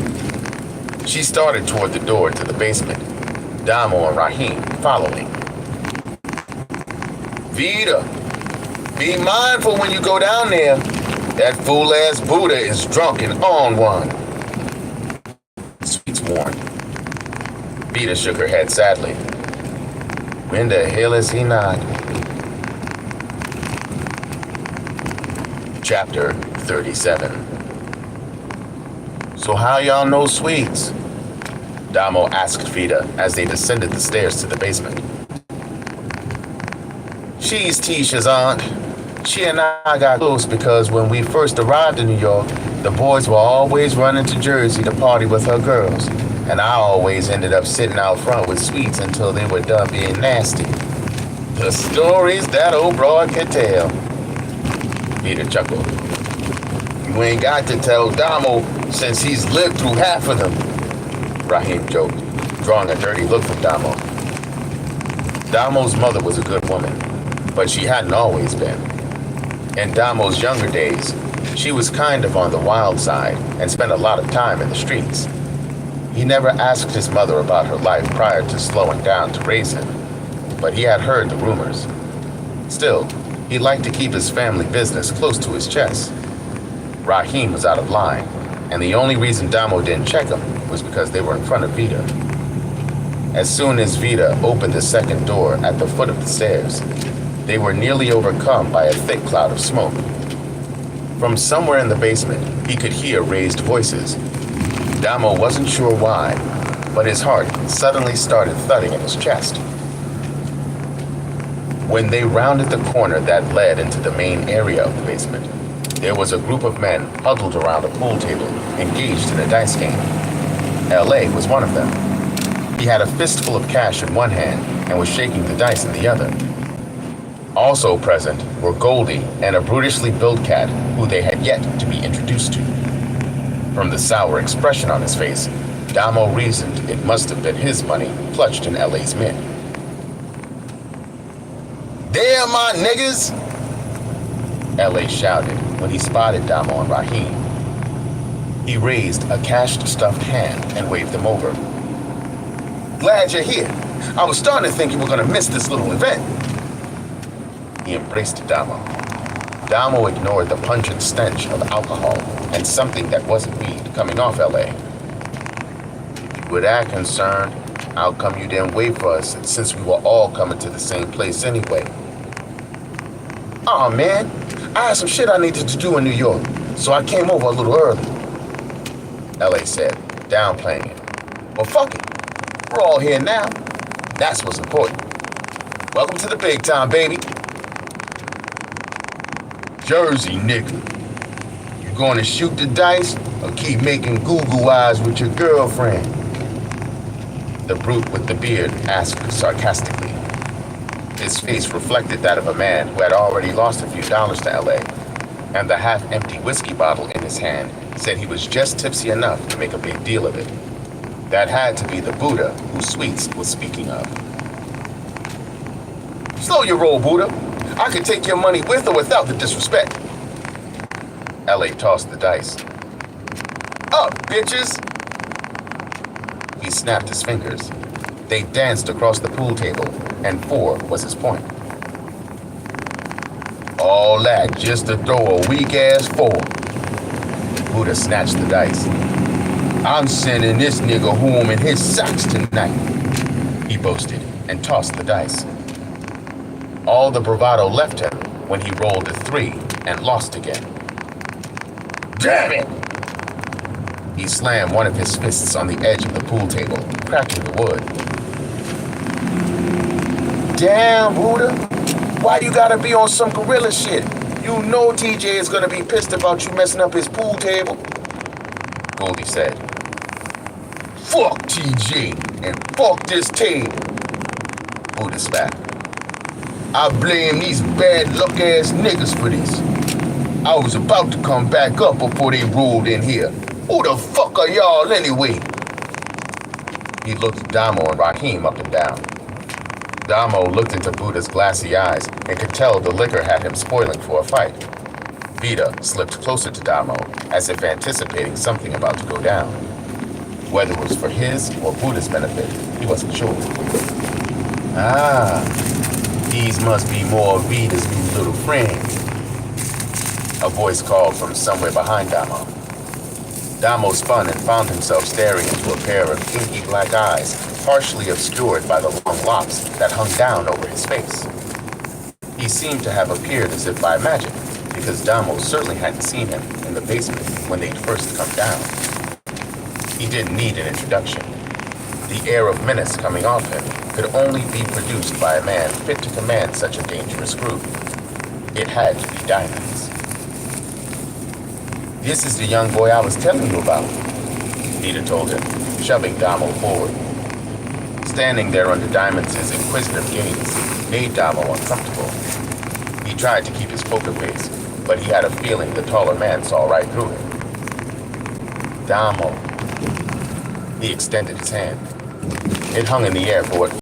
She started toward the door to the basement, Damo and Raheem following. Vita, be mindful when you go down there. That fool-ass Buddha is drunk and on one. Sweets warned. Vita shook her head sadly. When the hell is he not? Chapter 37. So how y'all know Sweets? Damo asked Vita as they descended the stairs to the basement. She's Tisha's aunt. She and I got close because when we first arrived in New York, the boys were always running to Jersey to party with her girls, and I always ended up sitting out front with Sweets until they were done being nasty. The stories that old broad could tell. Vita chuckled. You ain't got to tell Damo since he's lived through half of them. Raheem joked, drawing a dirty look from Damo. Damo's mother was a good woman, but she hadn't always been. In Damo's younger days, she was kind of on the wild side and spent a lot of time in the streets. He never asked his mother about her life prior to slowing down to raise him, but he had heard the rumors. Still, he liked to keep his family business close to his chest. Raheem was out of line, and the only reason Damo didn't check him was because they were in front of Vita. As soon as Vita opened the second door at the foot of the stairs, they were nearly overcome by a thick cloud of smoke. From somewhere in the basement, he could hear raised voices. Damo wasn't sure why, but his heart suddenly started thudding in his chest. When they rounded the corner that led into the main area of the basement, there was a group of men huddled around a pool table, engaged in a dice game. L.A. was one of them. He had a fistful of cash in one hand and was shaking the dice in the other. Also present were Goldie and a brutishly built cat who they had yet to be introduced to. From the sour expression on his face, Damo reasoned it must have been his money clutched in L.A.'s mint. There, my niggas! L.A. shouted when he spotted Damo and Raheem. He raised a cashed stuffed hand and waved them over. Glad you're here. I was starting to think you were going to miss this little event. He embraced Damo. Damo ignored the pungent stench of alcohol and something that wasn't weed coming off L.A. If you were that concerned, how come you didn't wait for us since we were all coming to the same place anyway? Aw, man, I had some shit I needed to do in New York, so I came over a little early. L.A. said, downplaying it. Well, fuck it. We're all here now. That's what's important. Welcome to the big time, baby. Jersey, nigga. You gonna shoot the dice or keep making goo-goo eyes with your girlfriend? The brute with the beard asked sarcastically. His face reflected that of a man who had already lost a few dollars to L.A., and the half-empty whiskey bottle in his hand said he was just tipsy enough to make a big deal of it. That had to be the Buddha who Sweets was speaking of. Slow your roll, Buddha. I could take your money with or without the disrespect. L.A. tossed the dice. Up, bitches! He snapped his fingers. They danced across the pool table, and 4 was his point. All that just to throw a weak-ass 4. Buddha snatched the dice. I'm sending this nigga home in his socks tonight, he boasted, and tossed the dice. All the bravado left him when he rolled a 3 and lost again. Damn it! He slammed one of his fists on the edge of the pool table, cracking the wood. Damn, Buddha. Why you gotta be on some gorilla shit? You know TJ is gonna be pissed about you messing up his pool table. Goldie said. Fuck TJ and fuck this table. Buddha spat. I blame these bad luck ass niggas for this. I was about to come back up before they rolled in here. Who the fuck are y'all anyway? He looked at Damo and Raheem up and down. Damo looked into Buddha's glassy eyes and could tell the liquor had him spoiling for a fight. Vita slipped closer to Damo, as if anticipating something about to go down. Whether it was for his or Buddha's benefit, he wasn't sure. Ah, these must be more of Vita's new little friends. A voice called from somewhere behind Damo. Damo spun and found himself staring into a pair of inky black eyes, partially obscured by the long locks that hung down over his face. He seemed to have appeared as if by magic, because Damo certainly hadn't seen him in the basement when they'd first come down. He didn't need an introduction. The air of menace coming off him could only be produced by a man fit to command such a dangerous group. It had to be Diamonds. This is the young boy I was telling you about, Vita told him, shoving Damo forward. Standing there under Diamonds' inquisitive gaze made Damo uncomfortable. He tried to keep his poker face, but he had a feeling the taller man saw right through him. Damo. He extended his hand. It hung in the air for what